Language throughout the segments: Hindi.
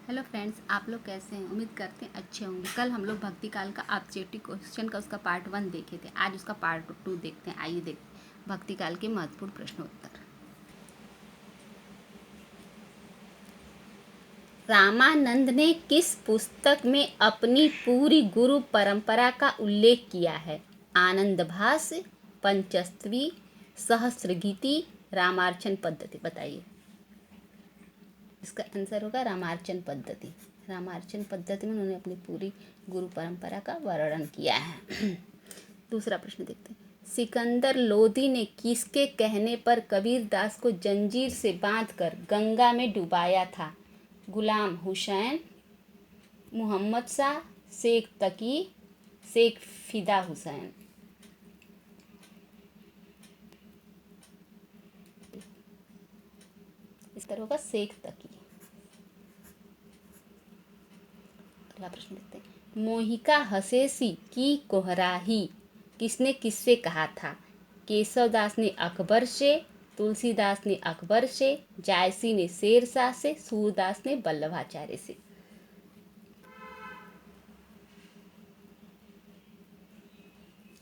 हेलो फ्रेंड्स, आप लोग कैसे हैं? उम्मीद करते हैं अच्छे होंगे। कल हम लोग भक्ति काल का ऑब्जेक्टिव क्वेश्चन का उसका पार्ट 1 देखे थे। आज उसका पार्ट 2 देखते हैं। आइए देखते हैं भक्ति काल के महत्वपूर्ण प्रश्नोत्तर। रामानंद ने किस पुस्तक में अपनी पूरी गुरु परंपरा का उल्लेख किया है? आनंद भाष्य, पंचस्तवी, सहस्त्रगीति, रामार्चन पद्धति। बताइए। इसका आंसर होगा रामार्चन पद्धति। रामार्चन पद्धति में उन्होंने अपनी पूरी गुरु परंपरा का वर्णन किया है। दूसरा प्रश्न देखते हैं। सिकंदर लोदी ने किसके कहने पर कबीरदास को जंजीर से बांधकर गंगा में डुबाया था? गुलाम हुसैन, मोहम्मद शाह, शेख तकी, शेख फिदा हुसैन। इसका होगा शेख तकी। अगला प्रश्न देखते हैं। मोहिका हसेसी की कोहराही किसने किससे कहा था? केशवदास ने अकबर से, तुलसीदास ने अकबर से, जायसी ने शेरशाह से, सूरदास ने वल्लभाचार्य से।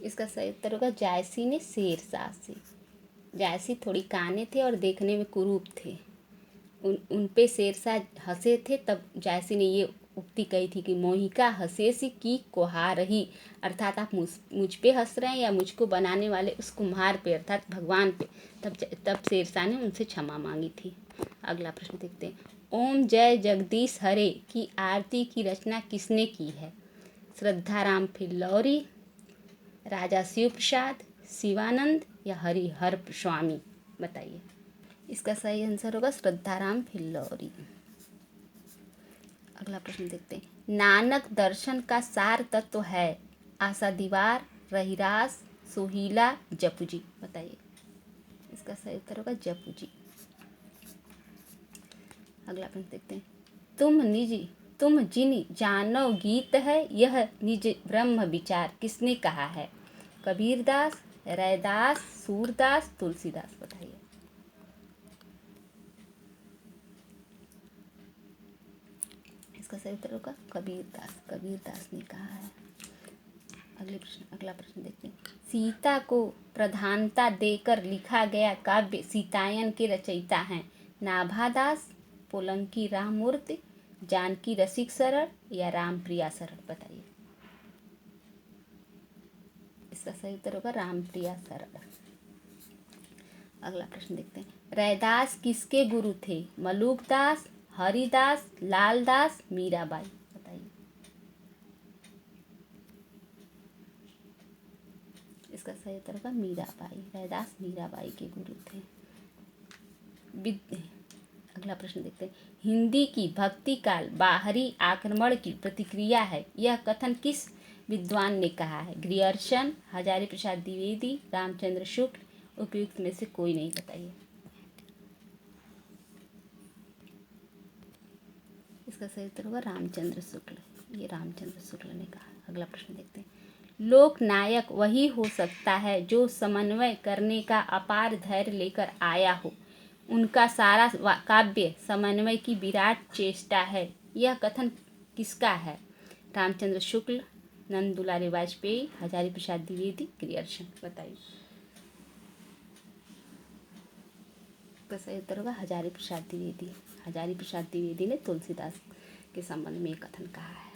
इसका सही उत्तर होगा जायसी ने शेरशाह से। जायसी थोड़ी काने थे और देखने में कुरूप थे। उन पे शेरशाह हंसे थे, तब जायसी ने ये उक्ति कही थी कि मोहिका हसेसी की कोहा रही, अर्थात आप मुझ पे हंस रहे हैं या मुझको बनाने वाले उस कुम्हार पे अर्थात भगवान पे। तब शेरशाह ने उनसे क्षमा मांगी थी। अगला प्रश्न देखते हैं। ओम जय जगदीश हरे की आरती की रचना किसने की है? श्रद्धाराम फिल्लौरी, राजा शिव प्रसाद, शिवानंद या हरिहर स्वामी। बताइए। इसका सही आंसर होगा श्रद्धाराम फिल्लौरी। अगला प्रश्न देखते हैं। नानक दर्शन का सार तत्व है? आशा दीवार, रहीरास, सोहिला, जपुजी। बताइए। इसका सही उत्तर होगा जपुजी। अगला प्रश्न देखते हैं। तुम जिन जानो गीत है यह निज ब्रह्म विचार किसने कहा है? कबीरदास, रैदास, सूरदास, तुलसीदास। बताइए। इसका सही उत्तर होगा कबीरदास ने कहा है। अगला प्रश्न देखते हैं। सीता को प्रधानता देकर लिखा गया काव्य सीतायन के रचयिता हैं? नाभादास, पोलंकी राममूर्ति, जानकी रसिक सरल या रामप्रिया सरल। बताइए। इसका सही उत्तर होगा रामप्रिया सरल। अगला प्रश्न देखते हैं। रैदास किसके गुरु थे? मलूकदास, हरिदास, लालदास, मीराबाई। बताइए। इसका सही उत्तर होगा मीराबाई। रैदास मीराबाई के गुरु थे। अगला प्रश्न देखते हैं। हिंदी की भक्ति काल बाहरी आक्रमण की प्रतिक्रिया है, यह कथन किस विद्वान ने कहा है? ग्रियर्सन, हजारी प्रसाद द्विवेदी, रामचंद्र शुक्ल, उपयुक्त में से कोई नहीं। बताइए। इसका सही उत्तर होगा रामचंद्र शुक्ल। ये रामचंद्र शुक्ल ने कहा। अगला प्रश्न देखते हैं। लोक नायक वही हो सकता है जो समन्वय करने का अपार धैर्य लेकर आया हो। उनका सारा काव्य समन्वय की विराट चेष्टा है, यह कथन किसका है? रामचंद्र शुक्ल, नंद दुलारी वाजपेयी, हजारी प्रसाद द्विवेदी, ग्रियर्सन। बताइए। इसका सही उत्तर होगा हजारी प्रसाद द्विवेदी। हजारी प्रसाद द्विवेदी ने तुलसीदास के संबंध में कथन कहा है।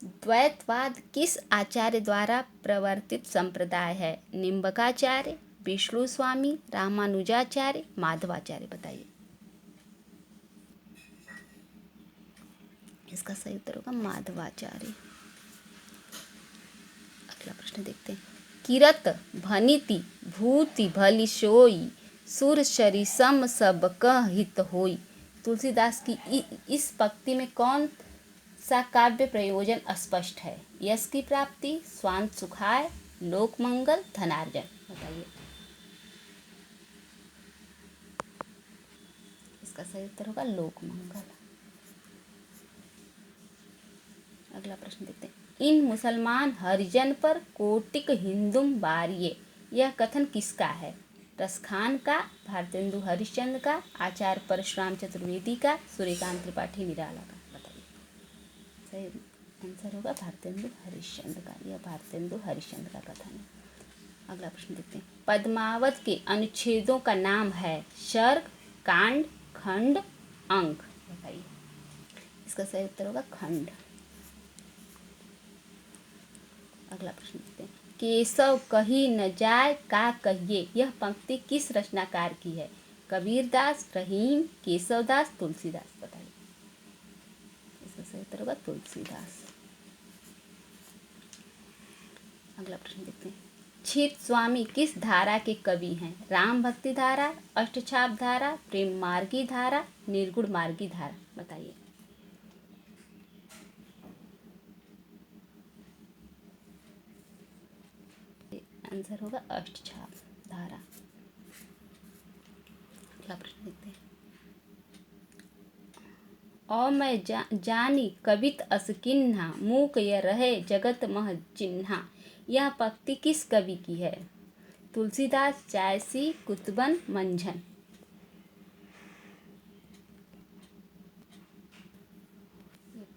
द्वैतवाद किस आचार्य द्वारा प्रवर्तित संप्रदाय है? निम्बकाचार्य, विष्णु स्वामी, रामानुजाचार्य, माधवाचार्य। बताइए। इसका सही उत्तर होगा माधवाचार्य। अगला प्रश्न देखते हैं। किरत भनिति भूति भली सोई, सुर शरी सम सब कह हित होई। तुलसीदास की इस पंक्ति में कौन सा काव्य प्रयोजन स्पष्ट है? यश की प्राप्ति, स्वांत सुखाय, लोक मंगल, धनार्जन। बताइए। इसका सही उत्तर होगा लोक मंगल। अगला प्रश्न देखते हैं। इन मुसलमान हरिजन पर कोटिक हिंदुम बारिये, यह कथन किसका है? रसखान का, भारतेंदु हरिश्चंद्र का, आचार्य परशुराम चतुर्वेदी का, सूर्यकांत त्रिपाठी निराला का। बताइए सही आंसर होगा भारतेंदु हरिश्चंद्र का। यह भारतेंदु हरिश्चंद्र का कथन है। अगला प्रश्न देखते हैं। पद्मावत के अनुच्छेदों का नाम है सर्ग, कांड, खंड, अंक। बताइए इसका सही उत्तर होगा खंड। अगला प्रश्न देखते हैं। केशव कही न जाय का कहिए, यह पंक्ति किस रचनाकार की है? कबीरदास, रहीम, केशवदास, तुलसीदास। बताइए इसका सही उत्तर होगा तुलसीदास। अगला प्रश्न देखते हैं। छित स्वामी किस धारा के कवि हैं? राम भक्ति धारा, अष्टछाप धारा, प्रेम मार्गी धारा, निर्गुण मार्गी धारा। बताइए आंसर होगा अष्टछाप धारा। अगला प्रश्न देखते हैं। और मैं जानी कवित असकिन्हा, मूक य रहे जगत मह चिन्हा। यह पंक्ति किस कवि की है? तुलसीदास, जायसी, कुतुबन, मंझन।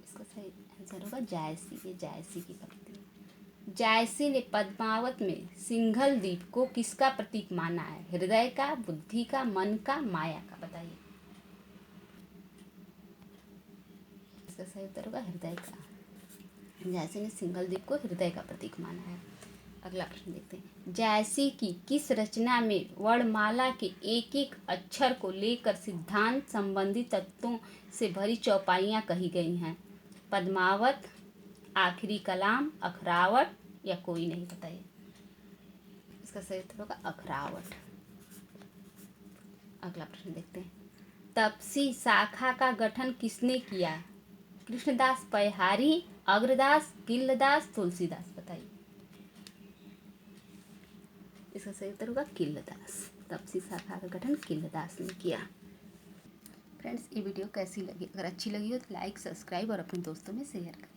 इसका सही आंसर होगा जायसी। ये जायसी की पंक्ति है। जायसी ने पद्मावत में सिंघल द्वीप को किसका प्रतीक माना है? हृदय का, बुद्धि का, मन का, माया का। बताइए इसका सही उत्तर होगा हृदय का। जायसी ने सिंघल द्वीप को हृदय का प्रतीक माना है। अगला प्रश्न देखते हैं। जायसी की किस रचना में वर्णमाला के एक एक अक्षर को लेकर सिद्धांत संबंधी तत्वों से भरी चौपाइयाँ कही गई हैं? पद्मावत, आखिरी कलाम, अखरावट या कोई नहीं। बताइए इसका सही उत्तर होगा अखरावट। अगला प्रश्न देखते हैं। तपसी शाखा का गठन किसने किया? कृष्णदास पयहारी, अग्रदास, किल्लदास, तुलसीदास। बताइए इसका सही उत्तर होगा किल्लदास। तपसी शाखा का गठन किल्लदास ने किया। फ्रेंड्स ये वीडियो कैसी लगी? अगर अच्छी लगी हो तो लाइक, सब्सक्राइब और अपने दोस्तों में शेयर करें।